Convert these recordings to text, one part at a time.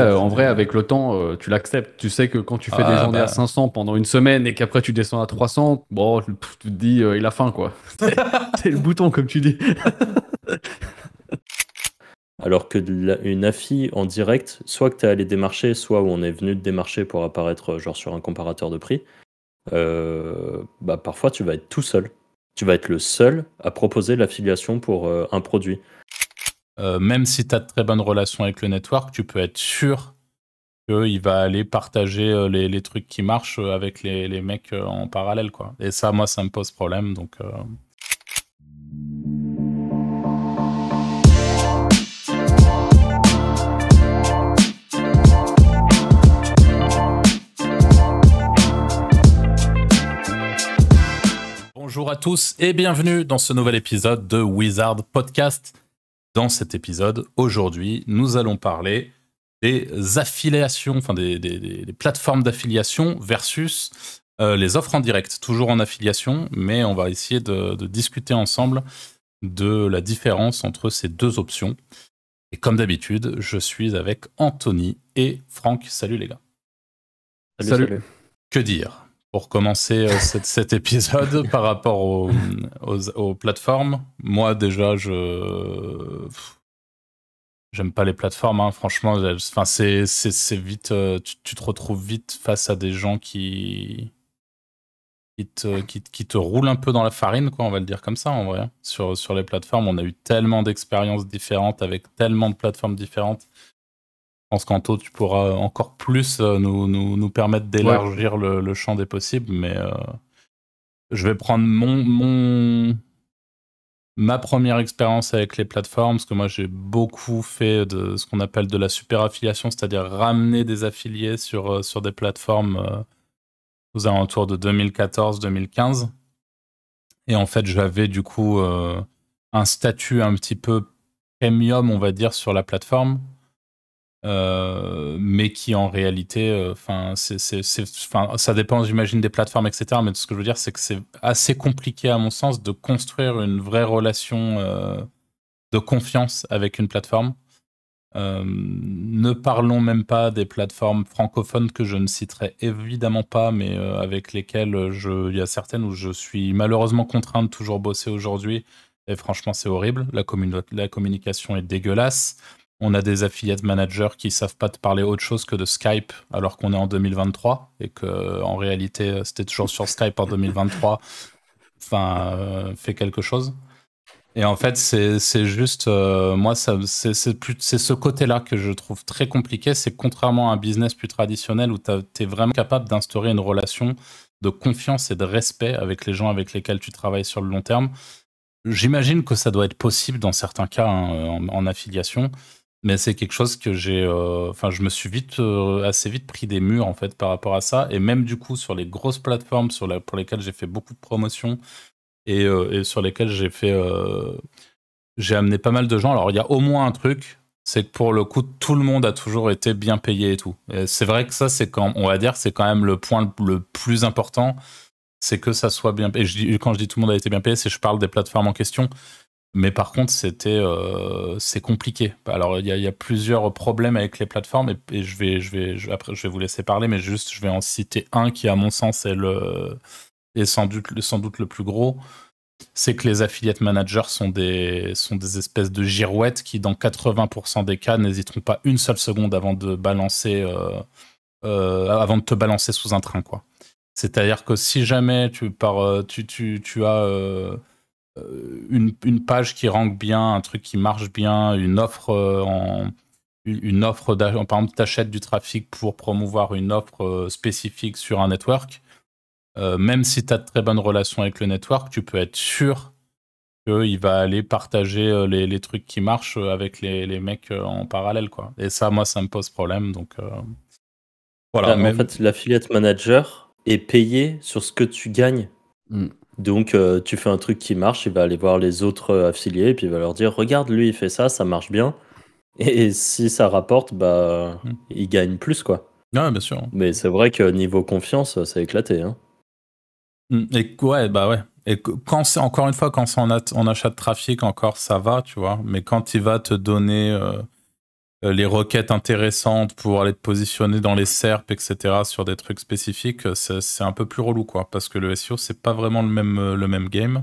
En vrai, avec le temps, tu l'acceptes. Tu sais que quand tu fais des Ah journées à bah. 500 pendant une semaine et qu'après tu descends à 300, bon, tu te dis, il a faim, quoi. C'est le bouton, comme tu dis. Alors que une affi en direct, soit que tu es allé démarcher, soit où on est venu te démarcher pour apparaître genre sur un comparateur de prix, bah parfois tu vas être tout seul. Tu vas être le seul à proposer l'affiliation pour un produit. Même si tu as de très bonnes relations avec le network, tu peux être sûr qu'il va aller partager les trucs qui marchent avec les mecs en parallèle, quoi. Et ça, moi, ça me pose problème, donc... Bonjour à tous et bienvenue dans ce nouvel épisode de Wizard Podcast. Dans cet épisode, aujourd'hui, nous allons parler des affiliations, enfin des plateformes d'affiliation versus les offres en direct, toujours en affiliation, mais on va essayer de discuter ensemble de la différence entre ces deux options. Et comme d'habitude, je suis avec Anthony et Franck. Salut les gars. Salut. Que dire pour commencer cet épisode par rapport aux plateformes? Moi déjà, j'aime pas les plateformes, hein. Franchement, enfin c'est vite, tu te retrouves vite face à des gens qui te roulent un peu dans la farine, quoi, on va le dire comme ça en vrai. Sur les plateformes, on a eu tellement d'expériences différentes avec tellement de plateformes différentes. Je pense qu'Anto, tu pourras encore plus nous permettre d'élargir le champ des possibles, mais je vais prendre ma première expérience avec les plateformes, parce que moi j'ai beaucoup fait de ce qu'on appelle de la super affiliation, c'est-à-dire ramener des affiliés sur des plateformes aux alentours de 2014-2015. Et en fait, j'avais du coup un statut un petit peu premium, on va dire, sur la plateforme. Mais qui en réalité, ça dépend, j'imagine, des plateformes, etc. Mais ce que je veux dire, c'est que c'est assez compliqué, à mon sens, de construire une vraie relation de confiance avec une plateforme. Ne parlons même pas des plateformes francophones que je ne citerai évidemment pas, mais avec lesquelles il y a certaines où je suis malheureusement contraint de toujours bosser aujourd'hui. Et franchement, c'est horrible. La communication est dégueulasse. On a des affiliate managers qui savent pas te parler autre chose que de Skype alors qu'on est en 2023 et que en réalité c'était toujours sur Skype en 2023. Enfin, fait quelque chose. Et en fait, c'est juste, moi, c'est ce côté-là que je trouve très compliqué. C'est que contrairement à un business plus traditionnel où tu es vraiment capable d'instaurer une relation de confiance et de respect avec les gens avec lesquels tu travailles sur le long terme. J'imagine que ça doit être possible dans certains cas, hein, en affiliation, mais c'est quelque chose que je me suis assez vite pris des murs en fait par rapport à ça. Et même du coup sur les grosses plateformes pour lesquelles j'ai fait beaucoup de promotions et sur lesquelles j'ai amené pas mal de gens. Alors il y a au moins un truc, c'est que pour le coup tout le monde a toujours été bien payé et tout. Et c'est vrai que ça c'est on va dire c'est quand même le point le plus important, c'est que ça soit bien payé. Quand je dis tout le monde a été bien payé, je parle des plateformes en question. Mais par contre, c'est compliqué. Alors, il y a plusieurs problèmes avec les plateformes et après, je vais vous laisser parler, mais juste, je vais en citer un qui, à mon sens, est sans doute le plus gros. C'est que les affiliate managers sont des espèces de girouettes qui, dans 80% des cas, n'hésiteront pas une seule seconde avant de te balancer sous un train, quoi. C'est-à-dire que si jamais tu as une page qui rank bien, un truc qui marche bien, une offre par exemple, tu achètes du trafic pour promouvoir une offre spécifique sur un network, même si tu as de très bonnes relations avec le network, tu peux être sûr qu'il va aller partager les trucs qui marchent avec les mecs en parallèle, quoi. Et ça, moi, ça me pose problème, donc voilà. En fait, l'affiliate manager est payé sur ce que tu gagnes. Donc, tu fais un truc qui marche, il va aller voir les autres affiliés et puis il va leur dire regarde, lui, il fait ça, ça marche bien. Et si ça rapporte, bah, il gagne plus, quoi. Ouais, bien sûr. Mais c'est vrai que niveau confiance, c'est éclaté, hein. Et ouais, bah ouais. Et quand c'est, encore une fois, quand c'est en achat de trafic, encore ça va, tu vois. Mais quand il va te donner les requêtes intéressantes pour aller te positionner dans les SERP, etc., sur des trucs spécifiques, c'est un peu plus relou, quoi. Parce que le SEO, c'est pas vraiment le même game.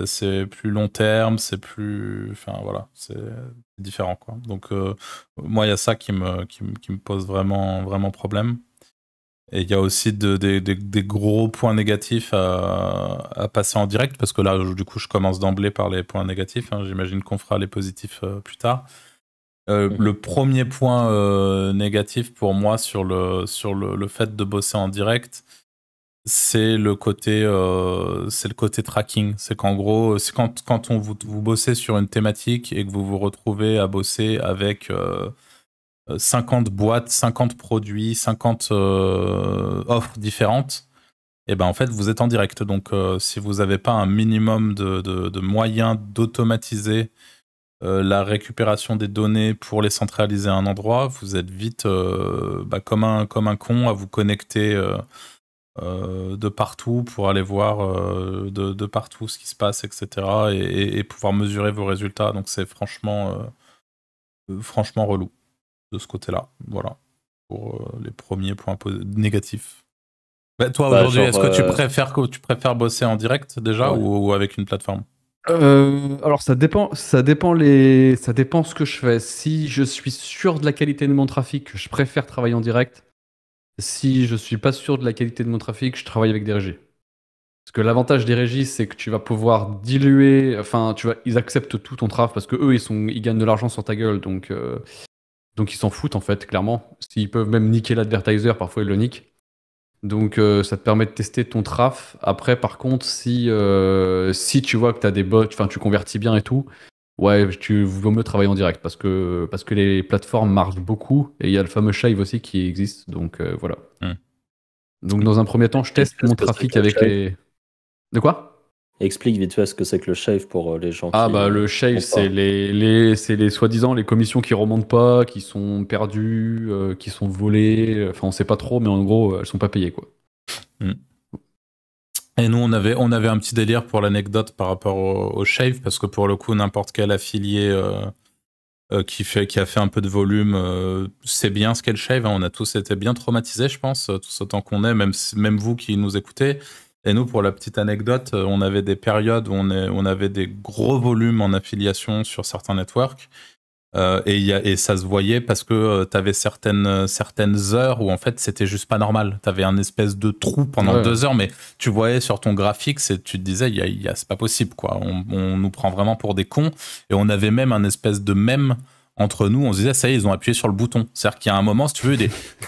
C'est plus long terme, c'est plus... Enfin, voilà, c'est différent, quoi. Donc, moi, il y a ça qui me pose vraiment, vraiment problème. Et il y a aussi des gros points négatifs à passer en direct, parce que là, du coup, je commence d'emblée par les points négatifs. Hein. J'imagine qu'on fera les positifs plus tard. Le premier point négatif pour moi sur le fait de bosser en direct, c'est le côté tracking. C'est qu'en gros, c'est quand vous bossez sur une thématique et que vous vous retrouvez à bosser avec 50 boîtes, 50 produits, 50 offres différentes, et ben en fait vous êtes en direct. Donc si vous n'avez pas un minimum de moyens d'automatiser la récupération des données pour les centraliser à un endroit, vous êtes vite comme un con à vous connecter de partout pour aller voir de partout ce qui se passe, etc. et pouvoir mesurer vos résultats. Donc c'est franchement relou de ce côté-là. Voilà, pour les premiers points négatifs. Toi, aujourd'hui, est-ce que tu préfères bosser en direct déjà ou avec une plateforme? Alors ça dépend ce que je fais. Si je suis sûr de la qualité de mon trafic, je préfère travailler en direct. Si je suis pas sûr de la qualité de mon trafic, je travaille avec des régies. Parce que l'avantage des régies, c'est que tu vas pouvoir diluer, enfin, ils acceptent tout ton traf parce que eux, ils gagnent de l'argent sur ta gueule, donc ils s'en foutent en fait, clairement. S'ils peuvent même niquer l'advertiser, parfois ils le niquent. Donc ça te permet de tester ton traf. Après, par contre, si tu vois que tu as des bots, enfin tu convertis bien et tout, ouais, vaut mieux travailler en direct parce que les plateformes marchent beaucoup et il y a le fameux Shave aussi qui existe. Donc voilà. Donc dans un premier temps, je teste mon trafic avec les... De quoi ? Explique vite fait ce que c'est que le Shave pour les gens qui... le Shave, c'est les soi-disant les commissions qui remontent pas, qui sont perdues, qui sont volées. Enfin, on sait pas trop, mais en gros, elles sont pas payées, quoi. Et nous, on avait un petit délire pour l'anecdote par rapport au Shave, parce que pour le coup, n'importe quel affilié qui a fait un peu de volume, c'est bien ce qu'est le Shave. Hein. On a tous été bien traumatisés, je pense, tous autant qu'on est, même vous qui nous écoutez. Et nous, pour la petite anecdote, on avait des périodes où on avait des gros volumes en affiliation sur certains networks. Et ça se voyait parce que tu avais certaines heures où en fait c'était juste pas normal. Tu avais un espèce de trou pendant 2 heures, mais tu voyais sur ton graphique, tu te disais, c'est pas possible, quoi. On nous prend vraiment pour des cons. Et on avait même un espèce de mème entre nous, on se disait, ça y est, ils ont appuyé sur le bouton. C'est-à-dire qu'il y a un moment, si tu veux,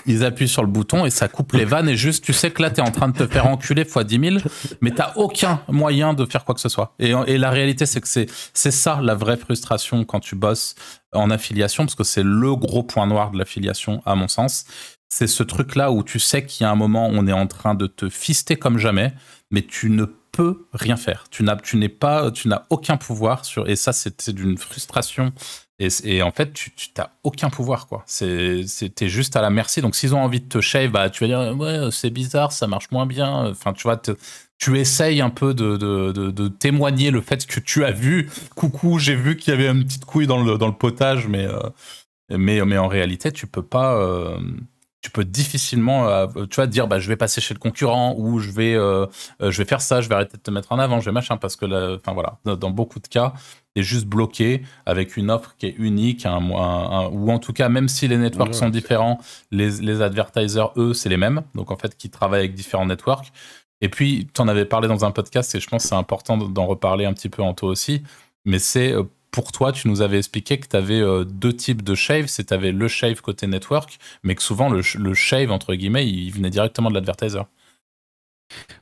ils appuient sur le bouton et ça coupe les vannes et juste, tu sais que là, t'es en train de te faire enculer x 10 000, mais t'as aucun moyen de faire quoi que ce soit. Et la réalité, c'est que c'est ça la vraie frustration quand tu bosses en affiliation, parce que c'est le gros point noir de l'affiliation, à mon sens. C'est ce truc-là où tu sais qu'il y a un moment, on est en train de te fister comme jamais, mais tu ne peux rien faire. Tu n'as aucun pouvoir sur, et ça, c'est d'une frustration. Et en fait, tu n'as aucun pouvoir, quoi. T'es juste à la merci. Donc, s'ils ont envie de te shave, tu vas dire, ouais, c'est bizarre, ça marche moins bien. Enfin, tu vois, tu essayes un peu de témoigner le fait que tu as vu, coucou, j'ai vu qu'il y avait une petite couille dans le potage, mais en réalité, tu peux pas... tu peux difficilement, tu vois, dire, je vais passer chez le concurrent ou je vais faire ça, je vais arrêter de te mettre en avant, je vais machin, parce que, enfin voilà, dans beaucoup de cas, t'es juste bloqué avec une offre qui est unique, ou en tout cas, même si les networks sont différents, les advertisers, eux, c'est les mêmes, donc en fait, qui travaillent avec différents networks. Et puis, tu en avais parlé dans un podcast, et je pense que c'est important d'en reparler un petit peu en toi aussi, mais c'est... pour toi, tu nous avais expliqué que tu avais 2 types de shave. C'est tu avais le shave côté network, mais que souvent le shave, entre guillemets, il venait directement de l'advertiser.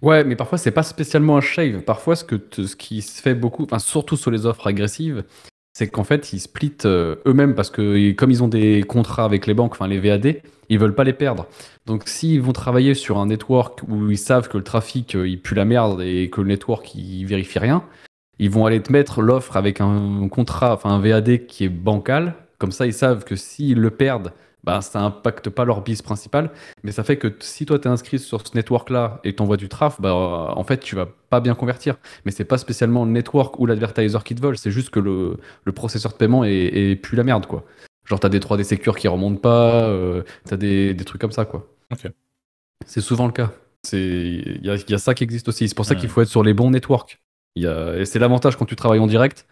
Ouais, mais parfois, c'est pas spécialement un shave. Parfois, ce qui se fait beaucoup, surtout sur les offres agressives, c'est qu'en fait, ils splitent eux-mêmes parce que comme ils ont des contrats avec les banques, les VAD, ils veulent pas les perdre. Donc, s'ils vont travailler sur un network où ils savent que le trafic, il pue la merde et que le network, il vérifie rien, ils vont aller te mettre l'offre avec un contrat, un VAD qui est bancal. Comme ça, ils savent que s'ils le perdent, ça impacte pas leur bise principale. Mais ça fait que si toi, tu es inscrit sur ce network-là et t'envoies du traf, en fait, tu vas pas bien convertir. Mais c'est pas spécialement le network ou l'advertiser qui te vole. C'est juste que le processeur de paiement est plus la merde, quoi. Genre, t'as des 3D Secure qui remontent pas, t'as des trucs comme ça, quoi. Ok. C'est souvent le cas. Il y a ça qui existe aussi. C'est pour ça qu'il faut être sur les bons networks. Et c'est l'avantage quand tu travailles en direct,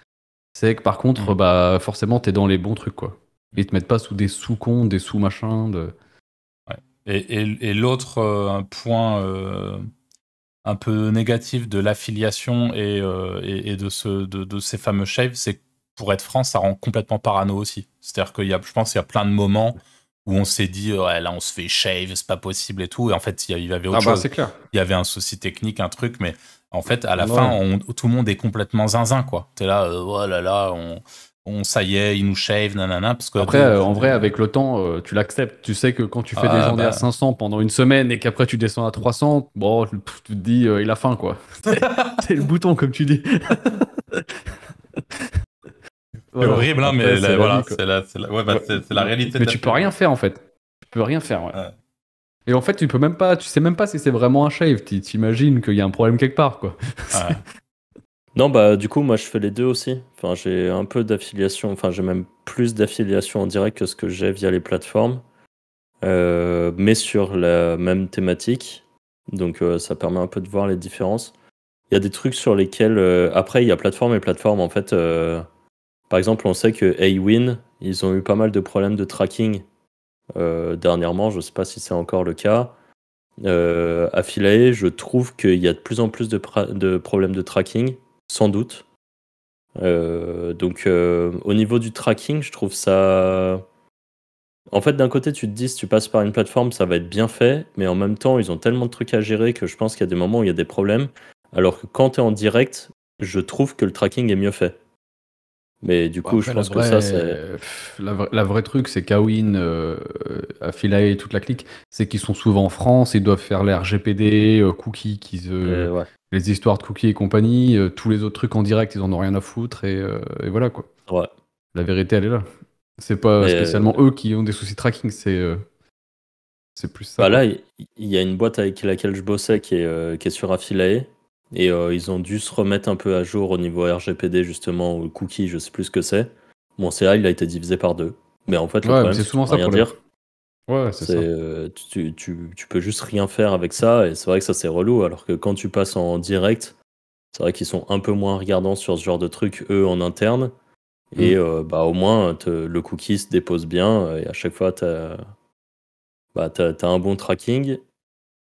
c'est que par contre, bah, forcément, t'es dans les bons trucs, quoi. Ils te mettent pas sous des sous-comptes, des sous-machins. Ouais. Et l'autre point un peu négatif de l'affiliation et de ces fameux shaves, c'est que pour être franc, ça rend complètement parano aussi. C'est-à-dire je pense qu'il y a plein de moments où on s'est dit, ouais, là on se fait shave, c'est pas possible et tout. Et en fait, il y avait autre chose. C'est clair. Il y avait un souci technique, un truc, mais en fait, à la fin, tout le monde est complètement zinzin, quoi. T'es là, oh là là, ça y est, il nous shave, nanana. Parce que après, en vrai, avec le temps, tu l'acceptes. Tu sais que quand tu fais des journées à 500 pendant une semaine et qu'après tu descends à 300, bon, tu te dis, il a faim, quoi. C'est le bouton, comme tu dis. C'est horrible, hein, mais voilà, c'est la réalité. Mais tu peux rien faire, en fait. Tu peux rien faire, ouais. Et en fait, tu sais même pas si c'est vraiment un shave. T'imagines qu'il y a un problème quelque part, quoi. Ouais. Non, bah du coup, moi je fais les deux aussi. Enfin, j'ai un peu d'affiliation, enfin j'ai même plus d'affiliation en direct que ce que j'ai via les plateformes, mais sur la même thématique. Donc ça permet un peu de voir les différences. Il y a des trucs sur lesquels, après il y a plateforme et plateforme en fait. Par exemple, on sait que Awin, ils ont eu pas mal de problèmes de tracking dernièrement. Je sais pas si c'est encore le cas. Affiliate, je trouve qu'il y a de plus en plus de problèmes de tracking. Sans doute. Donc, au niveau du tracking, je trouve ça. En fait, d'un côté, tu te dis, si tu passes par une plateforme, ça va être bien fait, mais en même temps, ils ont tellement de trucs à gérer que je pense qu'il y a des moments où il y a des problèmes. Alors que quand tu es en direct, je trouve que le tracking est mieux fait. Mais du coup, Après, je pense que ça, c'est. La vraie truc, c'est Kawin, Affiliate et toute la clique, c'est qu'ils sont souvent en France, ils doivent faire les RGPD, cookies, Ouais. les histoires de cookies et compagnie, tous les autres trucs en direct, ils en ont rien à foutre, et voilà, quoi. Ouais. La vérité, elle est là. C'est pas spécialement eux qui ont des soucis de tracking, c'est plus ça. Bah quoi. là, il y a une boîte avec laquelle je bossais qui est sur Affiliate. Et ils ont dû se remettre un peu à jour au niveau RGPD, justement, ou le cookie, je sais plus ce que c'est. Mon CA, il a été divisé par 2. Mais en fait, le problème, c'est c'est que souvent tu peux ça rien dire. Ouais, c'est ça. Tu peux juste rien faire avec ça, et c'est vrai que ça, c'est relou. Alors que quand tu passes en direct, c'est vrai qu'ils sont un peu moins regardants sur ce genre de trucs, eux, en interne. Et bah, au moins, le cookie se dépose bien, et à chaque fois, t'as un bon tracking.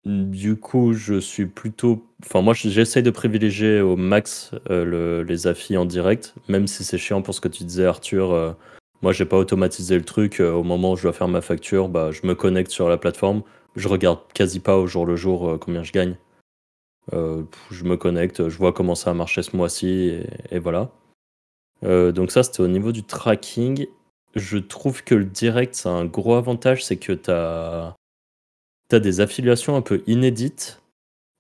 Du coup, je suis plutôt. Enfin, moi, j'essaye de privilégier au max les affis en direct, même si c'est chiant pour ce que tu disais, Arthur. Moi, j'ai pas automatisé le truc. Au moment où je dois faire ma facture, bah, je me connecte sur la plateforme. Je regarde quasi pas au jour le jour combien je gagne. Je me connecte, je vois comment ça a marché ce mois-ci, et voilà. Donc, ça, c'était au niveau du tracking. Je trouve que le direct, c'est un gros avantage, c'est que t'as des affiliations un peu inédites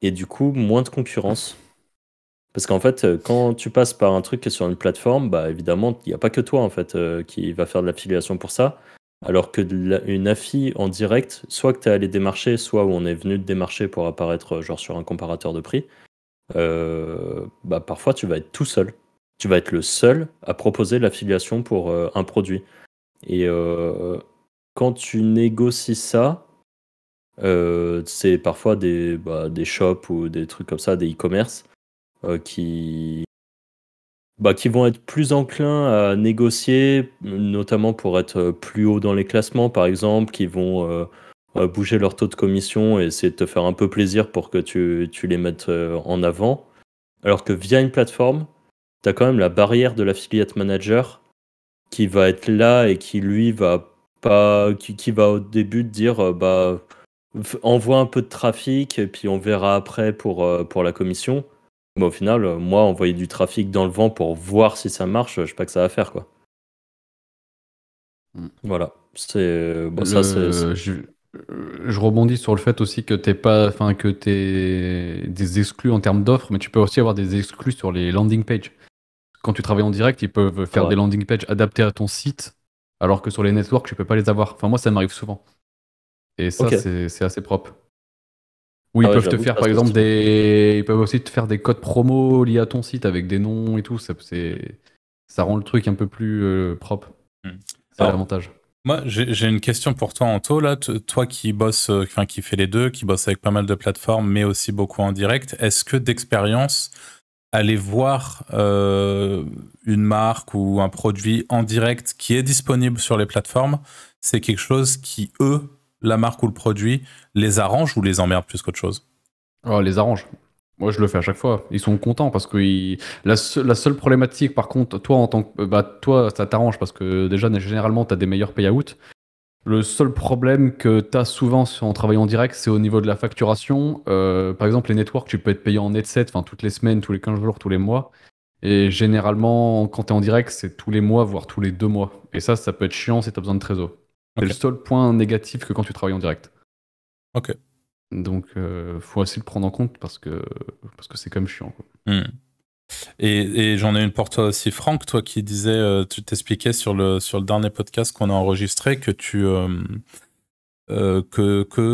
et du coup moins de concurrence. Parce qu'en fait, quand tu passes par un truc qui est sur une plateforme, bah évidemment, il n'y a pas que toi en fait qui va faire de l'affiliation pour ça. Alors que une affi en direct, soit que tu es allé démarcher, soit où on est venu te démarcher pour apparaître genre sur un comparateur de prix, bah parfois tu vas être tout seul. Tu vas être le seul à proposer l'affiliation pour un produit. Et quand tu négocies ça, c'est parfois des shops ou des trucs comme ça, des e-commerce, qui vont être plus enclins à négocier, notamment pour être plus haut dans les classements, par exemple, qui vont bouger leur taux de commission et essayer de te faire un peu plaisir pour que tu les mettes en avant. Alors que via une plateforme, tu as quand même la barrière de l'affiliate manager qui va être là et qui, lui, va pas, qui va au début te dire envoie un peu de trafic et puis on verra après pour la commission. Mais au final, moi, envoyer du trafic dans le vent pour voir si ça marche, je sais pas que ça va faire, quoi. Voilà. C'est ça, c'est. Je rebondis sur le fait aussi que t'es des exclus en termes d'offres, mais tu peux aussi avoir des exclus sur les landing pages. Quand tu travailles en direct, ils peuvent faire des landing pages adaptés à ton site, alors que sur les networks, tu peux pas les avoir. Enfin, moi, ça m'arrive souvent. Et ça, c'est assez propre. Ou ils peuvent te faire, par exemple, ils peuvent aussi te faire des codes promo liés à ton site avec des noms et tout. Ça rend le truc un peu plus propre. C'est l'avantage. Moi, j'ai une question pour toi, Anto. Là, toi qui bosse, qui fait les deux, qui bosse avec pas mal de plateformes, mais aussi beaucoup en direct, est-ce que d'expérience, aller voir une marque ou un produit en direct qui est disponible sur les plateformes, c'est quelque chose qui, eux, la marque ou le produit, les arrange ou les emmerde plus qu'autre chose? Oh, les arrange. Moi, je le fais à chaque fois. Ils sont contents parce que la seule problématique, par contre, toi, en tant que, toi, ça t'arrange parce que déjà, généralement, tu as des meilleurs payouts. Le seul problème que tu as souvent en travaillant en direct, c'est au niveau de la facturation. Par exemple, les networks, tu peux être payé en net set, enfin, toutes les semaines, tous les 15 jours, tous les mois. Et généralement, quand tu es en direct, c'est tous les mois, voire tous les 2 mois. Et ça peut être chiant si tu as besoin de trésor. C'est Ok. le seul point négatif que quand tu travailles en direct. Ok. Donc, faut aussi le prendre en compte parce que c'est quand même chiant, quoi. Et j'en ai une pour toi aussi, Franck, toi qui disais, tu t'expliquais sur le dernier podcast qu'on a enregistré que que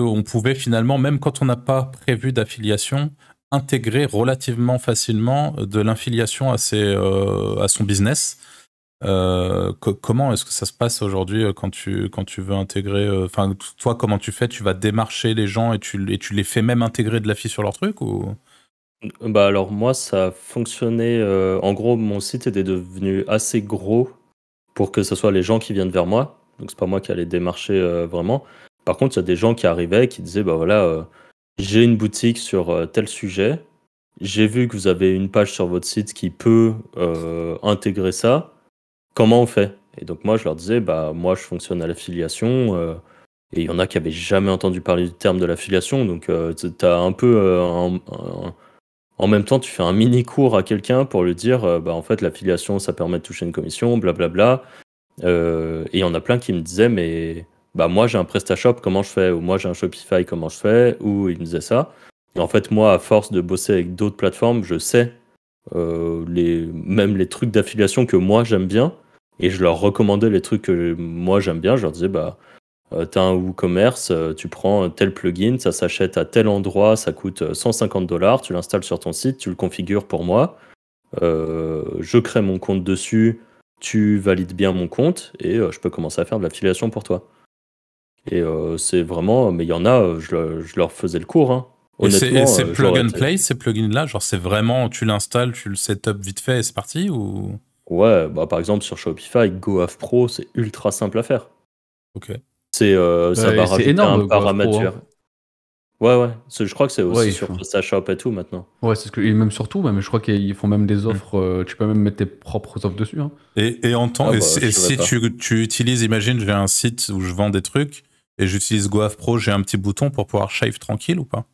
on pouvait finalement, même quand on n'a pas prévu d'affiliation, intégrer relativement facilement de l'infiliation à son business. Comment est-ce que ça se passe aujourd'hui quand tu veux intégrer, toi comment tu fais, tu vas démarcher les gens et tu les fais même intégrer de l'affi sur leur truc ou? Bah alors moi ça fonctionnait, en gros mon site était devenu assez gros pour que ce soit les gens qui viennent vers moi, donc c'est pas moi qui allais démarcher, vraiment. Par contre, il y a des gens qui arrivaient qui disaient: «Bah voilà, j'ai une boutique sur, tel sujet. J'ai vu que vous avez une page sur votre site qui peut, intégrer ça. Comment on fait?» Et donc moi je leur disais: «Bah moi je fonctionne à l'affiliation», et il y en a qui avaient jamais entendu parler du terme de l'affiliation, donc tu as un peu, en même temps, tu fais un mini cours à quelqu'un pour lui dire, bah, en fait, l'affiliation, ça permet de toucher une commission, blablabla. Et il y en a plein qui me disaient, mais bah, moi, j'ai un PrestaShop, comment je fais? Ou moi, j'ai un Shopify, comment je fais? Ou ils me disaient ça. Et en fait, moi, à force de bosser avec d'autres plateformes, je sais même les trucs d'affiliation que moi, j'aime bien. Et je leur recommandais les trucs que moi, j'aime bien. Je leur disais, bah, tu as un WooCommerce, tu prends tel plugin, ça s'achète à tel endroit, ça coûte 150 $, tu l'installes sur ton site, tu le configures pour moi, je crée mon compte dessus, tu valides bien mon compte et je peux commencer à faire de l'affiliation pour toi. Et c'est vraiment, mais il y en a, je leur faisais le cours, hein. Et Honnêtement, c'est plug j'aurais and été... play, ces plugins-là, genre c'est vraiment, tu l'installes, tu le setup vite fait et c'est parti ou? Ouais, bah, par exemple sur Shopify, GoAv Pro, c'est ultra simple à faire. Ok. C'est, ça va C'est rajouter un énorme, GoAv Pro, hein. paramètre. Ouais, je crois que c'est Ouais, aussi sur PrestaShop et tout maintenant. ouais, c'est ce que et même surtout, même je crois qu'ils font même des offres. Tu peux même mettre tes propres offres dessus, hein. Et en temps, Ah bah, je savais si pas. tu utilises, imagine, j'ai un site où je vends des trucs et j'utilise GoAv Pro, j'ai un petit bouton pour pouvoir shave tranquille ou pas?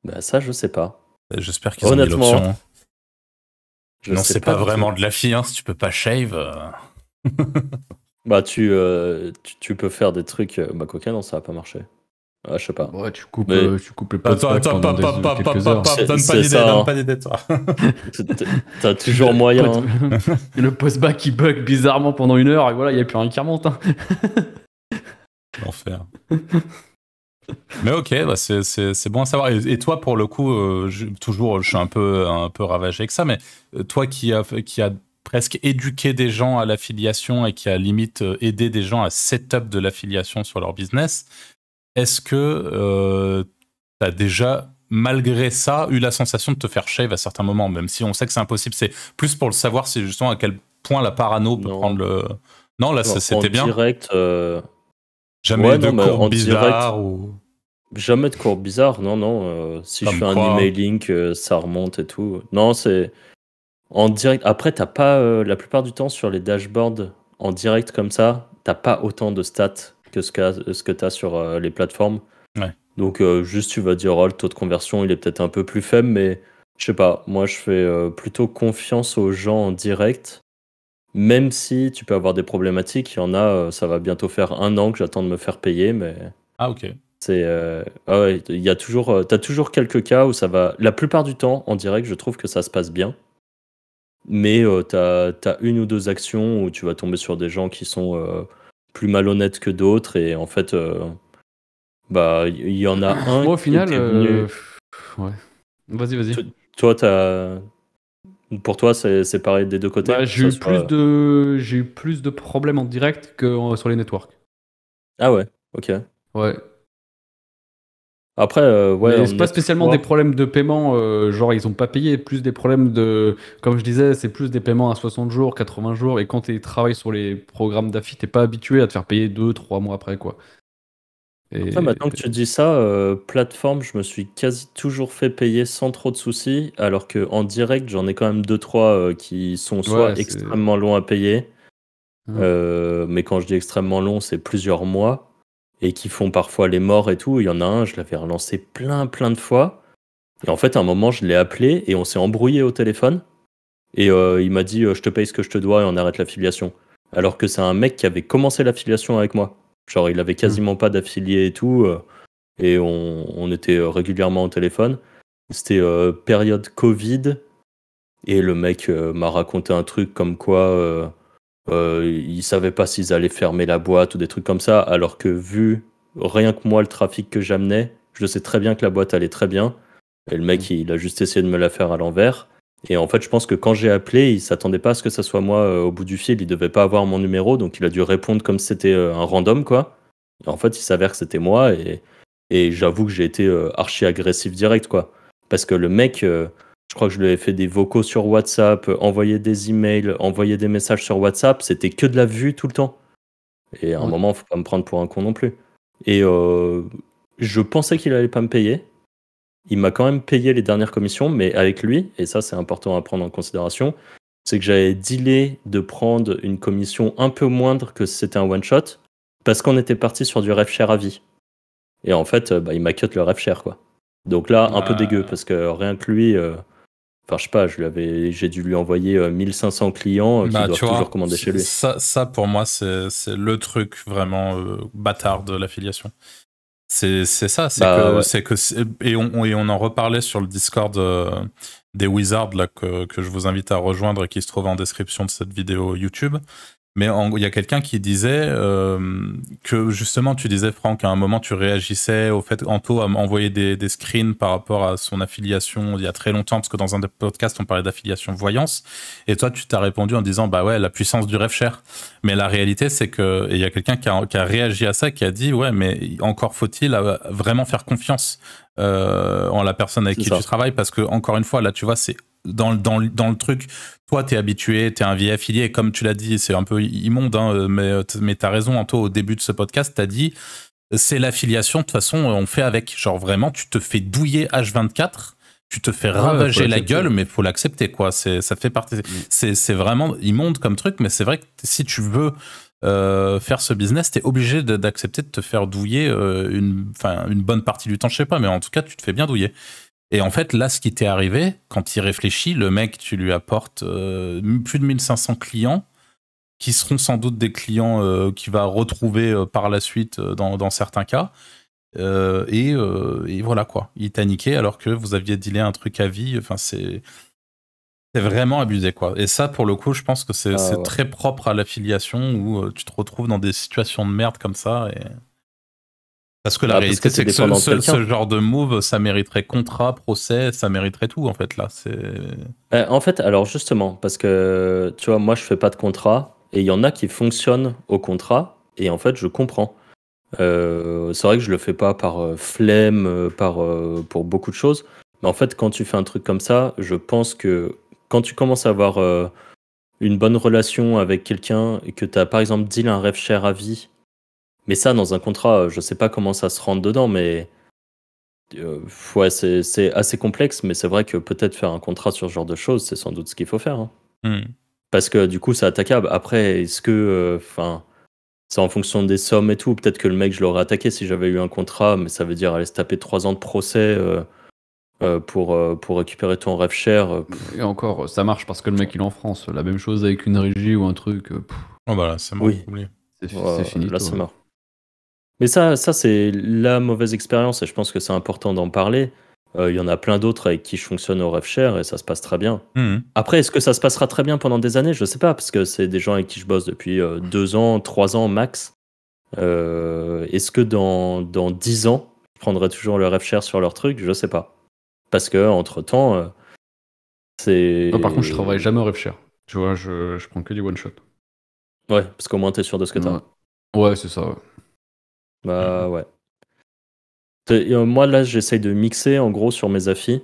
Bah ça, je sais pas. J'espère qu'ils ont mis Honnêtement, l'option. je Non, sais c'est pas du vraiment tout. de la fille, hein, si tu peux pas shave. Bah tu peux faire des trucs. Bah coquin, non, ça va pas marcher. Ah, je sais pas. Ouais, Mais tu coupes les Attends, post-back pendant quelques heures. donne pas c'est d'idée, ça, donne hein. pas d'idée, toi. T'as toujours moyen, hein. Le post-back qui bug bizarrement pendant 1 heure et voilà, il n'y a plus rien qui remonte, hein. L'enfer. Mais ok, bah c'est bon à savoir. Et toi, pour le coup, je suis un peu ravagé avec ça, mais toi qui a presque éduqué des gens à l'affiliation et qui a limite aidé des gens à setup de l'affiliation sur leur business, est-ce que tu as déjà, malgré ça, eu la sensation de te faire shave à certains moments, même si on sait que c'est impossible? C'est plus pour le savoir, c'est justement à quel point la parano peut Non. prendre le... Non, là, Non, c'était en bien. direct. Jamais Ouais, de non, mais courbes en direct, bizarres ou... jamais de cours bizarres. Non, non. Si je Comme fais un quoi... emailing, ça remonte et tout. Non, c'est en direct. Après, t'as pas la plupart du temps sur les dashboards en direct comme ça, t'as pas autant de stats que ce que t'as sur les plateformes. Ouais. Donc juste tu vas dire, oh, le taux de conversion il est peut-être un peu plus faible, mais je sais pas, moi je fais plutôt confiance aux gens en direct, même si tu peux avoir des problématiques. Il y en a, ça va bientôt faire 1 an que j'attends de me faire payer, mais Ah, ok. c'est ah ouais, il y a toujours, t'as toujours quelques cas où ça va. La plupart du temps en direct, je trouve que ça se passe bien, mais t'as une ou deux actions où tu vas tomber sur des gens qui sont plus malhonnêtes que d'autres, et en fait, bah il y en a un Moi, au qui final, était venu. ouais. Vas-y. Toi, pour toi, c'est pareil des deux côtés, Bah, que ça soit... j'ai eu plus de problèmes en direct que sur les networks. Ah ouais, ok. Ouais. Après, ouais, Mais en c'est pas spécialement des espoir. problèmes de paiement, genre ils ont pas payé, plus des problèmes de, comme je disais, c'est plus des paiements à 60 jours, 80 jours, et quand tu travailles sur les programmes d'affi, t'es pas habitué à te faire payer 2, 3 mois après, quoi. Après, Et maintenant que tu dis ça, plateforme, je me suis quasi toujours fait payer sans trop de soucis, alors que en direct, j'en ai quand même deux trois qui sont soit ouais, c'est. extrêmement longs à payer, Hein. mais quand je dis extrêmement long, c'est plusieurs mois, et qui font parfois les morts et tout. Il y en a un, je l'avais relancé plein de fois, et en fait, à un moment, je l'ai appelé, et on s'est embrouillé au téléphone, et il m'a dit, je te paye ce que je te dois, et on arrête l'affiliation. Alors que c'est un mec qui avait commencé l'affiliation avec moi. Genre, il avait Hum. quasiment pas d'affilié et tout. Et on était régulièrement au téléphone. C'était période Covid, et le mec m'a raconté un truc comme quoi il savait pas s'ils allaient fermer la boîte ou des trucs comme ça, alors que vu rien que moi le trafic que j'amenais, je sais très bien que la boîte allait très bien. Et le mec, Hum. il a juste essayé de me la faire à l'envers. Et en fait, je pense que quand j'ai appelé, il s'attendait pas à ce que ça soit moi au bout du fil. Il devait pas avoir mon numéro, donc il a dû répondre comme si c'était un random, quoi. Et en fait, il s'avère que c'était moi, et j'avoue que j'ai été archi agressif direct, quoi. Parce que le mec, je crois que je lui avais fait des vocaux sur WhatsApp, envoyé des emails, envoyé des messages sur WhatsApp, c'était que de la vue tout le temps. Et à un Ouais. moment, faut pas me prendre pour un con non plus. Et je pensais qu'il allait pas me payer. Il m'a quand même payé les dernières commissions, mais avec lui, et ça c'est important à prendre en considération, c'est que j'avais dealé de prendre une commission un peu moindre que si c'était un one-shot, parce qu'on était parti sur du rev share à vie. Et en fait, il m'a cut le rev share, quoi. Donc là, un peu dégueu, parce que rien que lui, enfin je sais pas, j'ai dû lui envoyer 1500 clients qui Bah, doivent tu toujours vois, commander chez lui. ça pour moi, c'est le truc vraiment bâtard de l'affiliation. C'est ça, Bah ouais. et on en reparlait sur le Discord des Wizards là, que je vous invite à rejoindre et qui se trouve en description de cette vidéo YouTube. Mais il y a quelqu'un qui disait que justement, tu disais, Franck, à un moment, tu réagissais au fait Anto a envoyé des screens par rapport à son affiliation il y a très longtemps, parce que dans un des podcasts, on parlait d'affiliation voyance. Et toi, tu t'as répondu en disant, bah ouais, la puissance du RevShare. Mais la réalité, c'est que, et il y a quelqu'un qui a réagi à ça, qui a dit, ouais, mais encore faut-il vraiment faire confiance en la personne avec C'est qui tu ça. travailles, parce que, encore une fois, là, tu vois, c'est dans le truc, toi, t'es habitué, t'es un vieil affilié, et comme tu l'as dit, c'est un peu immonde, hein, mais t'as raison, Anto, au début de ce podcast, t'as dit, c'est l'affiliation, de toute façon, on fait avec. Genre, vraiment, tu te fais douiller H24, tu te fais Ouais, faut ravager la l'accepter. gueule, mais faut l'accepter, quoi. Ça fait partie. C'est vraiment immonde comme truc, mais c'est vrai que si tu veux faire ce business, t'es obligé d'accepter de te faire douiller une bonne partie du temps, je sais pas, mais en tout cas, tu te fais bien douiller. Et en fait, là, ce qui t'est arrivé, quand il réfléchit, le mec, tu lui apportes plus de 1500 clients, qui seront sans doute des clients qu'il va retrouver par la suite dans certains cas. Et voilà, quoi. Il t'a niqué alors que vous aviez dealé un truc à vie. Enfin, c'est vraiment abusé, quoi. Et ça, pour le coup, je pense que c'est Ouais. très propre à l'affiliation où tu te retrouves dans des situations de merde comme ça. Parce que la Bah, parce que réalité, t'es c'est que dépendant de quelqu'un. ce genre de move, ça mériterait contrat, procès, ça mériterait tout, en fait, là. En fait, alors justement, parce que tu vois, moi je fais pas de contrat, et il y en a qui fonctionnent au contrat, et en fait je comprends. C'est vrai que je le fais pas par flemme, pour beaucoup de choses, mais en fait quand tu fais un truc comme ça, je pense que quand tu commences à avoir une bonne relation avec quelqu'un, et que tu as par exemple deal un rêve cher à vie, mais ça dans un contrat, je sais pas comment ça se rentre dedans, mais ouais, c'est assez complexe, mais c'est vrai que peut-être faire un contrat sur ce genre de choses, c'est sans doute ce qu'il faut faire, hein. Hmm. Parce que du coup, c'est attaquable. Après, est-ce que. Enfin, c'est en fonction des sommes et tout. Peut-être que le mec, je l'aurais attaqué si j'avais eu un contrat, mais ça veut dire aller se taper 3 ans de procès pour récupérer ton rêve cher. Et encore, ça marche parce que le mec il est en France. La même chose avec une régie ou un truc, Oh, voilà, c'est mort, Oui, oublié. c'est là, finito. c'est mort. Mais ça c'est la mauvaise expérience, et je pense que c'est important d'en parler. Il y en a plein d'autres avec qui je fonctionne au rêve cher et ça se passe très bien. Hmm. Après, est-ce que ça se passera très bien pendant des années? Je sais pas, parce que c'est des gens avec qui je bosse depuis 2 ans, 3 ans max. Est-ce que dans 10 ans, je prendrai toujours le rêve cher sur leur truc? Je sais pas. Parce que entre-temps, Moi, par contre, je travaille c'est... jamais au RevShare. Tu vois, je prends que du one shot. Ouais, parce qu'au moins t'es sûr de ce que t'as. Ouais, ouais, c'est ça. Ouais. Bah ouais. Moi là, j'essaye de mixer en gros sur mes affis.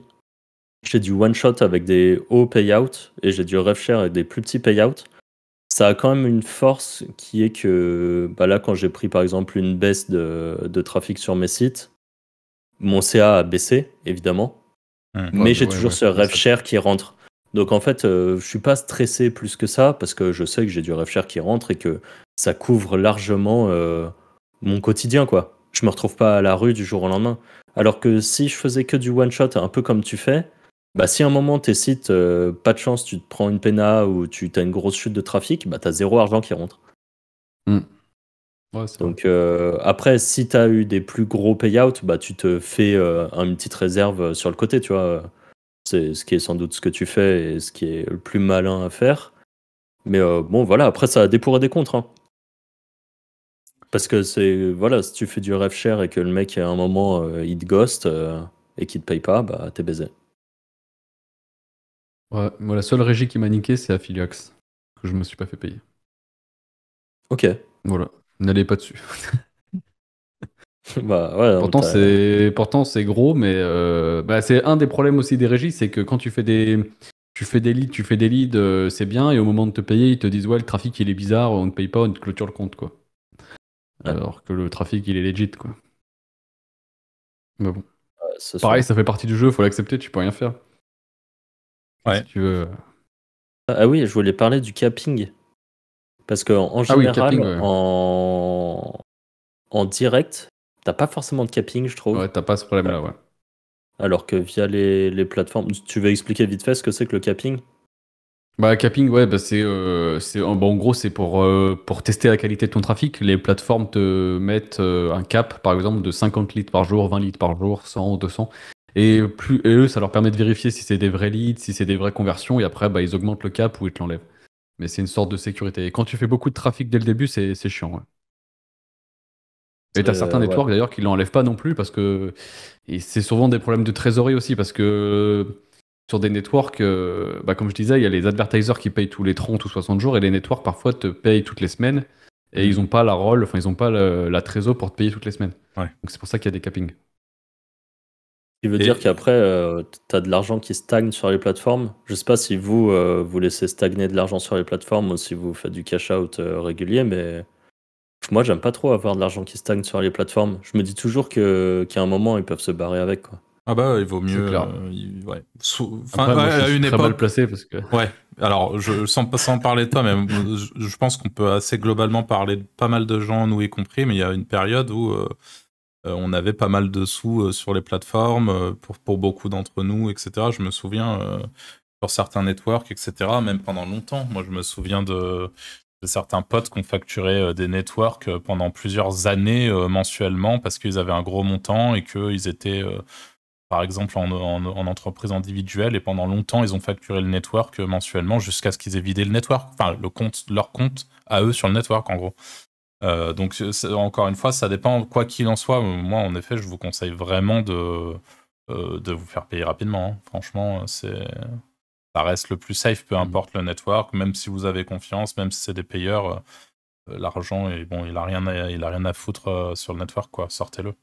J'ai du one shot avec des hauts payouts et j'ai du rev share avec des plus petits payouts. Ça a quand même une force qui est que bah là, quand j'ai pris par exemple une baisse de trafic sur mes sites, mon CA a baissé évidemment, mais j'ai toujours ce rev share qui rentre. Donc en fait, je suis pas stressé plus que ça parce que je sais que j'ai du rev share qui rentre et que ça couvre largement mon quotidien, quoi. Je me retrouve pas à la rue du jour au lendemain. Alors que si je faisais que du one shot, un peu comme tu fais, bah si à un moment tes sites, pas de chance, tu te prends une PENA ou tu as une grosse chute de trafic, bah t'as zéro argent qui rentre. Ouais, Donc après, si t'as eu des plus gros payouts, bah tu te fais une petite réserve sur le côté, tu vois. C'est ce qui est sans doute ce que tu fais et ce qui est le plus malin à faire. Mais bon, voilà, après, ça a des pour et des contre. Hein. Parce que voilà, si tu fais du rev share et que le mec, à un moment, il te ghost et qu'il te paye pas, bah t'es baisé. Ouais, moi, la seule régie qui m'a niqué, c'est Affiliax, que je me suis pas fait payer. Ok. Voilà, n'allez pas dessus. Bah ouais. Pourtant, c'est gros, mais c'est un des problèmes aussi des régies, c'est que quand tu fais des leads, c'est bien, et au moment de te payer, ils te disent ouais, le trafic il est bizarre, on ne paye pas, on te clôture le compte, quoi. Ouais. Alors que le trafic il est legit, quoi. Mais bon. C'est Pareil, sûr. ça fait partie du jeu, faut l'accepter, tu peux rien faire. Ouais. Si tu veux. Ah oui, je voulais parler du capping. Parce qu'en Ah oui, général, capping, ouais. en direct, t'as pas forcément de capping, je trouve. Ouais, t'as pas ce problème-là, ouais. Alors que via les plateformes. Tu veux expliquer vite fait ce que c'est que le capping? Bah, capping, ouais, en gros, c'est pour tester la qualité de ton trafic. Les plateformes te mettent un cap, par exemple, de 50 litres par jour, 20 litres par jour, 100, 200. Et eux, ça leur permet de vérifier si c'est des vrais leads, si c'est des vraies conversions, et après, bah, ils augmentent le cap ou ils te l'enlèvent. Mais c'est une sorte de sécurité. Et quand tu fais beaucoup de trafic dès le début, c'est chiant, ouais. Et t'as certains Ouais. networks d'ailleurs qui l'enlèvent pas non plus parce que et c'est souvent des problèmes de trésorerie aussi parce que sur des networks, comme je disais, il y a les advertisers qui payent tous les 30 ou 60 jours et les networks parfois te payent toutes les semaines et ils ont pas ils ont pas la trésor pour te payer toutes les semaines. Ouais. Donc c'est pour ça qu'il y a des cappings. Ce qui veut dire qu'après, tu as de l'argent qui stagne sur les plateformes. Je sais pas si vous, vous laissez stagner de l'argent sur les plateformes ou si vous faites du cash out régulier, mais moi, j'aime pas trop avoir de l'argent qui stagne sur les plateformes. Je me dis toujours qu'à un moment, ils peuvent se barrer avec, quoi. Ah bah il vaut mieux. Ouais. Après, moi, je à suis une très époque. mal placé parce que. Ouais. Alors, sans parler de toi, mais je pense qu'on peut assez globalement parler de pas mal de gens, nous y compris, mais il y a une période où on avait pas mal de sous sur les plateformes, pour beaucoup d'entre nous, etc. Je me souviens, sur certains networks, etc., même pendant longtemps. Moi, je me souviens de certains potes qui ont facturé des networks pendant plusieurs années mensuellement parce qu'ils avaient un gros montant et qu'ils étaient, par exemple, en entreprise individuelle, et pendant longtemps, ils ont facturé le network mensuellement jusqu'à ce qu'ils aient vidé le network, enfin, leur compte à eux sur le network, en gros. Donc, encore une fois, ça dépend, quoi qu'il en soit. Moi, en effet, je vous conseille vraiment de vous faire payer rapidement. Hein. Franchement, ça reste le plus safe, peu importe le network, même si vous avez confiance, même si c'est des payeurs, l'argent, il a rien à foutre sur le network, quoi. Sortez-le.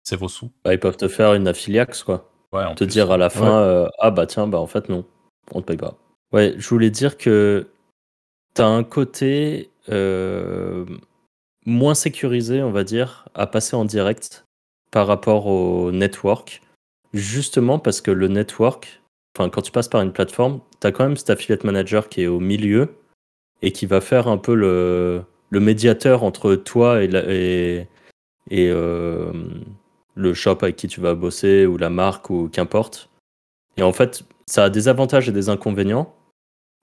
C'est vos sous. Bah, ils peuvent te faire une affiliax, quoi. Ouais, en te plus, dire à la fin, ah bah tiens, bah en fait non, on te paye pas. Ouais, je voulais dire que t'as un côté moins sécurisé, on va dire, à passer en direct par rapport au network, justement parce que le network, enfin quand tu passes par une plateforme, t'as quand même cet affiliate manager qui est au milieu et qui va faire un peu le médiateur entre toi et le shop avec qui tu vas bosser ou la marque ou qu'importe. Et en fait, ça a des avantages et des inconvénients.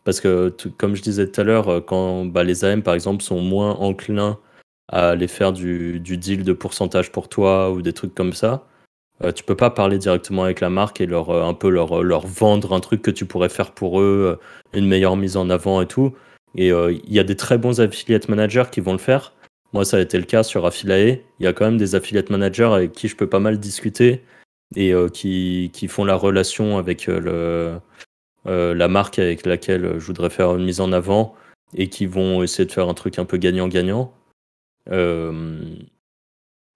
Parce que, comme je disais tout à l'heure, quand les AM, par exemple, sont moins enclins à aller faire du deal de pourcentage pour toi ou des trucs comme ça, tu peux pas parler directement avec la marque et un peu leur vendre un truc que tu pourrais faire pour eux, une meilleure mise en avant et tout. Et il y a des très bons affiliate managers qui vont le faire. Moi, ça a été le cas sur Affilae. Il y a quand même des affiliate managers avec qui je peux pas mal discuter et qui font la relation avec la marque avec laquelle je voudrais faire une mise en avant et qui vont essayer de faire un truc un peu gagnant-gagnant.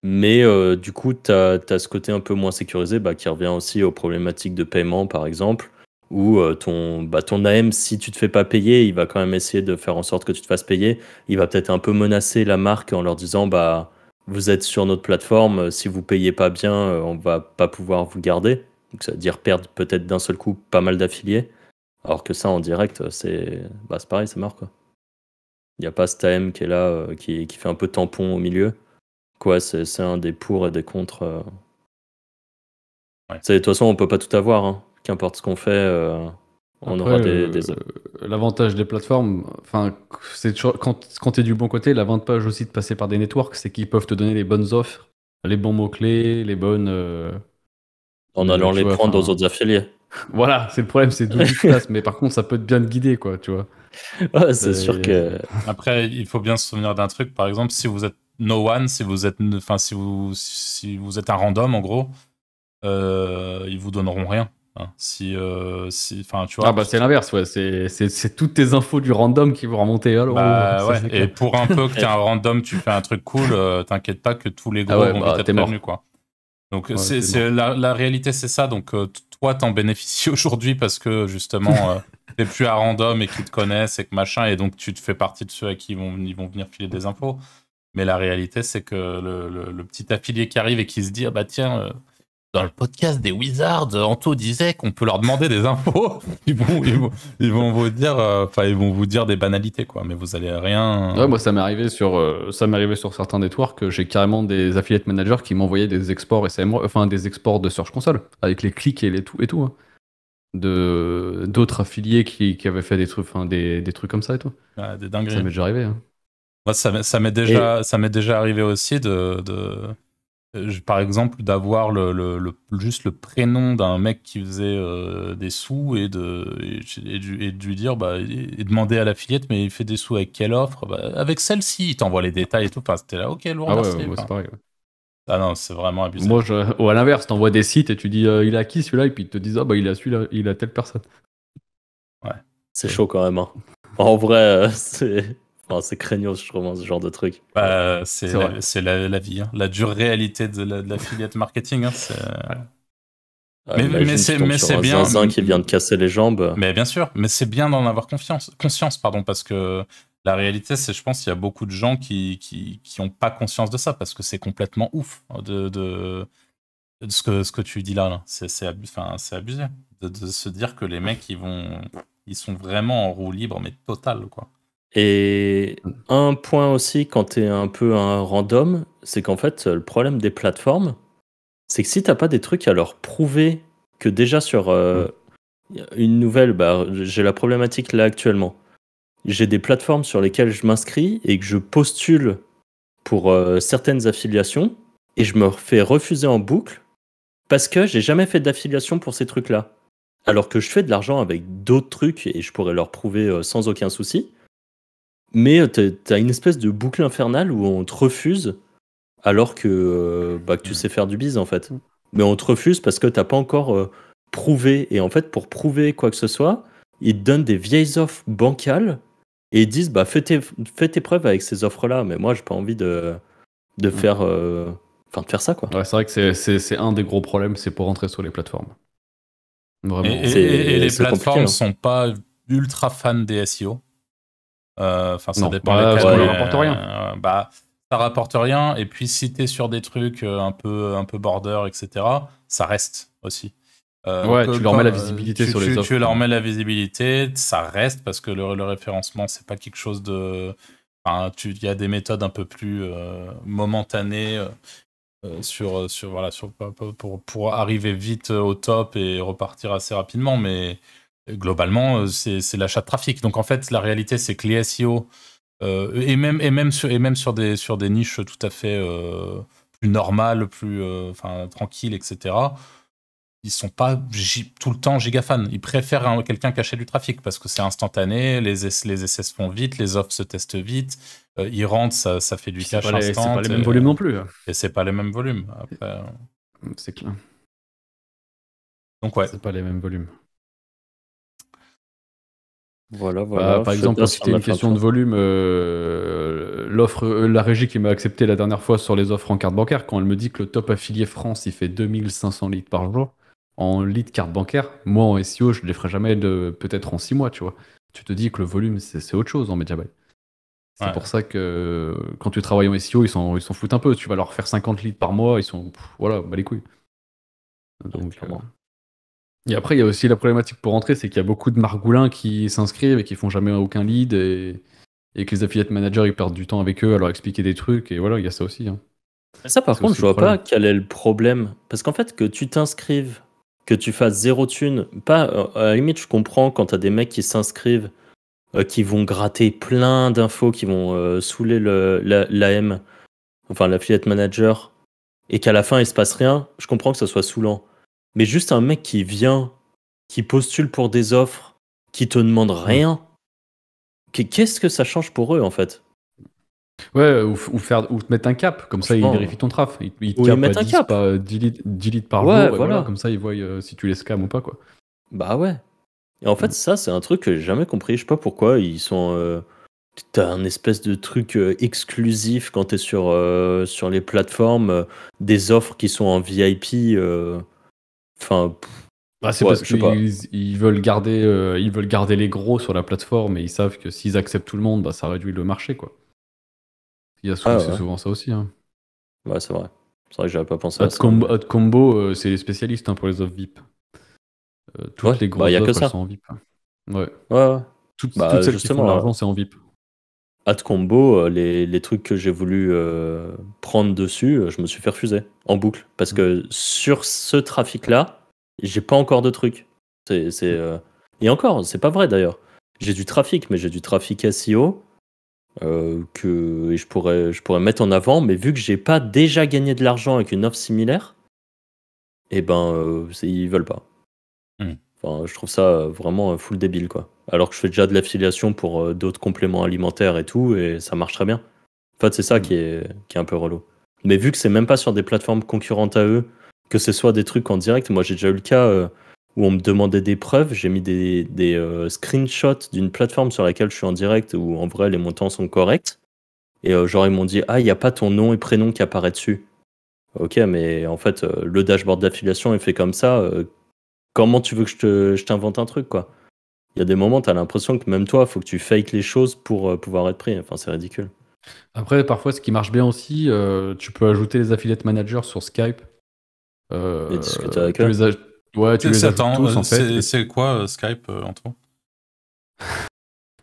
Mais du coup, tu as ce côté un peu moins sécurisé qui revient aussi aux problématiques de paiement, par exemple, où ton AM, si tu te fais pas payer, il va quand même essayer de faire en sorte que tu te fasses payer. Il va peut-être un peu menacer la marque en leur disant vous êtes sur notre plateforme, si vous payez pas bien, on va pas pouvoir vous garder. Donc ça veut dire perdre peut-être d'un seul coup pas mal d'affiliés. Alors que ça, en direct, c'est pareil, ça marche quoi. Il n'y a pas cet AM qui est là, qui fait un peu tampon au milieu. Quoi, c'est un des pour et des contre. Ouais. De toute façon, on peut pas tout avoir. Hein. Qu'importe ce qu'on fait, on aura des. L'avantage des plateformes, c'est toujours, quand tu es du bon côté, l'avantage aussi de passer par des networks, c'est qu'ils peuvent te donner les bonnes offres, les bons mots-clés, les bonnes. En allant les prendre aux autres affiliés. Voilà, c'est le problème, c'est d'où tu te places. Mais par contre, ça peut bien te guider, quoi, tu vois. Ouais, c'est sûr que. Après, il faut bien se souvenir d'un truc. Par exemple, si vous êtes no one, si vous êtes un random, en gros, ils vous donneront rien. Hein. Tu vois. C'est l'inverse, ouais. C'est toutes tes infos du random qui vont remonter. Ouais. Et pour un peu que t'es un random, tu fais un truc cool, t'inquiète pas que tous les gros vont vite être prévenus, quoi. Donc la réalité, c'est ça. Donc toi, t'en bénéficies aujourd'hui parce que justement, t'es plus à random et qu'ils te connaissent et que machin, et donc tu te fais partie de ceux à qui ils vont venir filer des infos. Mais la réalité, c'est que le petit affilié qui arrive et qui se dit, ah bah tiens, dans le podcast des Wizards, Anto disait qu'on peut leur demander des infos. Ils vont vous dire, ils vont vous dire des banalités, quoi. Mais vous allez rien. Ouais, moi, ça m'est arrivé sur certains networks. J'ai carrément des affiliate managers qui m'envoyaient des exports des exports de Search Console avec les clics et tout. Hein. D'autres affiliés qui avaient fait des trucs comme ça et tout. Ouais, des dingueries. Ça m'est déjà arrivé. Hein. Moi, ça m'est déjà arrivé aussi par exemple, d'avoir juste le prénom d'un mec qui faisait des sous et de lui dire, et demander à l'affiliate, mais il fait des sous avec quelle offre? Avec celle-ci, il t'envoie les détails et tout. Enfin, c'était là, ok, lourd, merci. Ouais, c'est pareil. Ouais. Ah non, c'est vraiment abusé. Moi, ou à l'inverse, t'envoies des sites et tu dis, il a qui celui-là? Et puis ils te disent, il a celui-là, il a telle personne. Ouais. C'est chaud quand même. Hein. En vrai, c'est craignos, je trouve, ce genre de truc. C'est la vie, hein. La dure réalité de l'affiliate marketing. Hein, mais c'est bien. Un qui vient de casser les jambes. Mais bien sûr, mais c'est bien d'en avoir conscience, parce que la réalité, c'est, je pense, qu'il y a beaucoup de gens qui ont pas conscience de ça, parce que c'est complètement ouf de ce que tu dis là. C'est abusé de se dire que les mecs ils sont vraiment en roue libre, mais totale, quoi. Et un point aussi, quand tu es un peu un random, c'est qu'en fait, le problème des plateformes, c'est que si t'as pas des trucs à leur prouver que déjà sur une nouvelle, j'ai la problématique là actuellement. J'ai des plateformes sur lesquelles je m'inscris et que je postule pour certaines affiliations et je me fais refuser en boucle parce que j'ai jamais fait d'affiliation pour ces trucs-là. Alors que je fais de l'argent avec d'autres trucs et je pourrais leur prouver sans aucun souci. Mais t'as une espèce de boucle infernale où on te refuse alors que tu sais faire du biz en fait. Mais on te refuse parce que t'as pas encore prouvé. Et en fait, pour prouver quoi que ce soit, ils te donnent des vieilles offres bancales et ils disent fais tes preuves avec ces offres-là. Mais moi, j'ai pas envie de faire ça quoi. Ouais, c'est vrai que c'est un des gros problèmes, c'est pour rentrer sur les plateformes. Vraiment. Et les plateformes sont pas ultra fans des SEO. Ça dépend lesquels. Ça rapporte rien. Ça rapporte rien. Et puis si t'es sur des trucs un peu border, etc., ça reste aussi. Tu leur mets la visibilité sur les offres. Tu leur mets la visibilité, ça reste parce que le référencement, c'est pas quelque chose de. Il y a des méthodes un peu plus momentanées pour arriver vite au top et repartir assez rapidement, mais globalement, c'est l'achat de trafic. Donc en fait, la réalité, c'est que les SEO et même sur des niches tout à fait plus normales, plus tranquilles, etc., ils sont pas tout le temps giga fans. Ils préfèrent quelqu'un qui achète du trafic parce que c'est instantané, les essais se font vite, les offres se testent vite, ils rentrent, ça fait du cash instant. C'est pas les mêmes volumes non plus. Et c'est pas les mêmes volumes. Après, c'est clair. Donc ouais. C'est pas les mêmes volumes. Voilà, Par je sais exemple, pas si si c'était on a une fait un question de tour. volume, l'offre, la régie qui m'a accepté la dernière fois sur les offres en carte bancaire, quand elle me dit que le top affilié France, il fait 2500 litres par jour en litres carte bancaire, moi en SEO, je ne les ferai jamais peut-être en 6 mois, tu vois. Tu te dis que le volume, c'est autre chose en Mediabuy. C'est Ouais, pour ça que quand tu travailles en SEO, ils s'en foutent un peu. Tu vas leur faire 50 litres par mois, ils sont. Voilà, bah les couilles. Donc, Clairement. Et après, il y a aussi la problématique pour rentrer, c'est qu'il y a beaucoup de margoulins qui s'inscrivent et qui font jamais aucun lead et que les affiliate managers ils perdent du temps avec eux à leur expliquer des trucs. Et voilà, il y a ça aussi. Hein. Mais ça, par C'est contre, aussi je le vois problème. pas quel est le problème. Parce qu'en fait, que tu t'inscrives, que tu fasses 0 thune, pas, à la limite, je comprends quand t'as des mecs qui s'inscrivent, qui vont gratter plein d'infos, qui vont saouler l'AM, enfin l'affiliate manager, et qu'à la fin il se passe rien, je comprends que ça soit saoulant. Mais juste un mec qui vient, qui postule pour des offres, qui te demande Ouais. rien, qu'est-ce que ça change pour eux en fait? Ouais, ou te mettre un cap, comme ça ils Franchement, vérifient ton traf. Ils te ou ils capent à mettent un 10, cap. pas 10 litres par Ouais, jour, et voilà, voilà. comme ça ils voient si tu les scams ou pas. Quoi. Bah ouais. Et en fait, Mm. ça, c'est un truc que j'ai jamais compris. Je sais pas pourquoi ils sont. T'as un espèce de truc exclusif quand t'es sur les plateformes, des offres qui sont en VIP. Enfin, Bah, c'est ouais, parce je sais pas. qu'ils ils veulent garder les gros sur la plateforme et ils savent que s'ils acceptent tout le monde, bah, ça réduit le marché. Quoi. Ah C'est ouais, souvent ça aussi. Hein. ouais, c'est vrai. C'est vrai que j'avais pas pensé à ça, mais. Adcombo, c'est les spécialistes hein, pour les offres VIP. Ouais, Toutes les bah, y grosses a que offres, elles ça. sont en VIP. Ouais. Ouais, ouais. Toutes Bah, celles qui font de justement, l'argent, c'est en VIP. Adcombo, les trucs que j'ai voulu prendre dessus, je me suis fait refuser en boucle. Parce Mm. que sur ce trafic-là, j'ai pas encore de trucs. Mm. Et encore, c'est pas vrai d'ailleurs. J'ai du trafic, mais j'ai du trafic SEO que je pourrais mettre en avant, mais vu que j'ai pas déjà gagné de l'argent avec une offre similaire, eh ben, ils veulent pas. Hmm. Enfin, je trouve ça vraiment full débile, quoi. Alors que je fais déjà de l'affiliation pour d'autres compléments alimentaires et tout, et ça marche très bien. En fait, c'est ça Mm. qui est un peu relou. Mais vu que c'est même pas sur des plateformes concurrentes à eux, que ce soit des trucs en direct, moi j'ai déjà eu le cas où on me demandait des preuves, j'ai mis des screenshots d'une plateforme sur laquelle je suis en direct, où en vrai les montants sont corrects, et genre ils m'ont dit « Ah, il n'y a pas ton nom et prénom qui apparaît dessus. » Ok, mais en fait, le dashboard d'affiliation est fait comme ça, comment tu veux que je t'invente un truc, quoi? Il y a des moments, tu as l'impression que même toi, il faut que tu fakes les choses pour pouvoir être pris. Enfin, c'est ridicule. Après, parfois, ce qui marche bien aussi, tu peux ajouter les affiliate managers sur Skype. Et discuter avec Tu eux. les, ouais, tu les ajoutes Attends, tous en fait. c'est quoi Skype entre eux?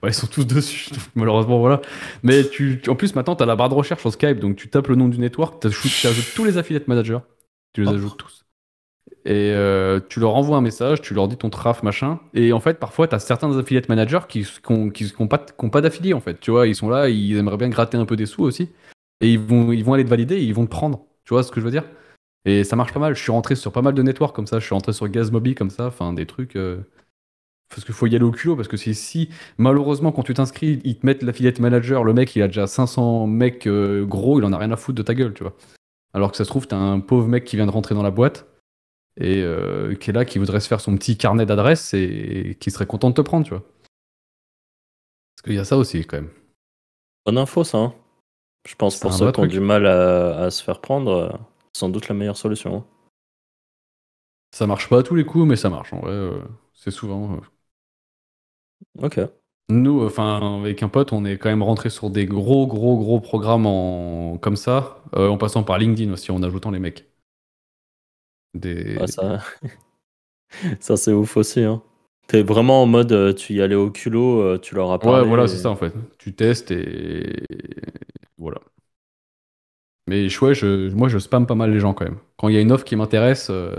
Ouais, ils sont tous dessus, donc malheureusement, voilà. Mais en plus, maintenant, tu as la barre de recherche sur Skype, donc tu tapes le nom du network, tu ajoutes tous les affiliate managers, tu les ajoutes Oh. tous. Et tu leur envoies un message, tu leur dis ton traf, machin. Et en fait, parfois, tu as certains affiliate managers qui ont pas d'affiliés, en fait. Tu vois, ils sont là, ils aimeraient bien gratter un peu des sous aussi. Et ils vont aller te valider et ils vont te prendre. Tu vois ce que je veux dire? Et ça marche pas mal. Je suis rentré sur pas mal de networks comme ça. Je suis rentré sur Gazmobi comme ça. Enfin, des trucs. Parce qu'il faut y aller au culot. Parce que si malheureusement, quand tu t'inscris, ils te mettent l'affiliate manager, le mec, il a déjà 500 mecs gros, il en a rien à foutre de ta gueule, tu vois. Alors que ça se trouve, t'as un pauvre mec qui vient de rentrer dans la boîte et qui est là, qui voudrait se faire son petit carnet d'adresses et qui serait content de te prendre, tu vois. Parce qu'il y a ça aussi, quand même. Bonne info, ça. Hein. Je pense C'est pour un ceux vrai qui ont du truc. mal à se faire prendre, sans doute la meilleure solution. Hein. Ça marche pas à tous les coups, mais ça marche. En vrai, c'est souvent. Ok. Nous, enfin, avec un pote, on est quand même rentré sur des gros programmes comme ça, en passant par LinkedIn aussi, en ajoutant les mecs. Ouais, Des... ça c'est ouf aussi. Hein. T'es vraiment en mode, tu y allais au culot, tu leur as Ouais, parlé. voilà, c'est ça en fait. Tu testes et voilà. Mais moi, je spamme pas mal les gens quand même. Quand il y a une offre qui m'intéresse, je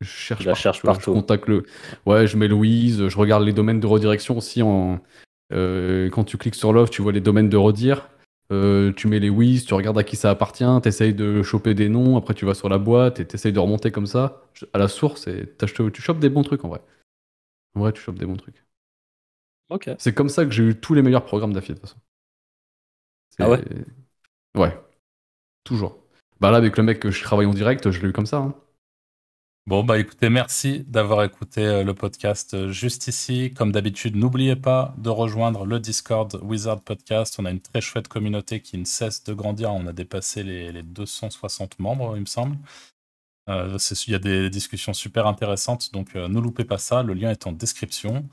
Tu cherche la partout. cherches Tu vois, je partout. contacte le. Ouais, je mets Louise, je regarde les domaines de redirection aussi. Quand tu cliques sur l'offre, tu vois les domaines de redire. Tu mets les Wiz, tu regardes à qui ça appartient, t'essayes de choper des noms, après tu vas sur la boîte et t'essayes de remonter comme ça à la source et tu chopes des bons trucs en vrai. En vrai, tu chopes des bons trucs. Ok. C'est comme ça que j'ai eu tous les meilleurs programmes d'affiliate de toute façon. Ah ouais? C'est... Ouais, toujours. Bah là, avec le mec que je travaille en direct, je l'ai eu comme ça. Hein. Bon, bah écoutez, merci d'avoir écouté le podcast juste ici. Comme d'habitude, n'oubliez pas de rejoindre le Discord Wizard Podcast. On a une très chouette communauté qui ne cesse de grandir. On a dépassé les 260 membres, il me semble. Il y a des discussions super intéressantes, donc ne loupez pas ça. Le lien est en description.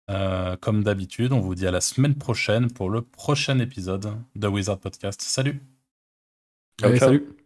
Comme d'habitude, on vous dit à la semaine prochaine pour le prochain épisode de Wizard Podcast. Salut! Allez, salut!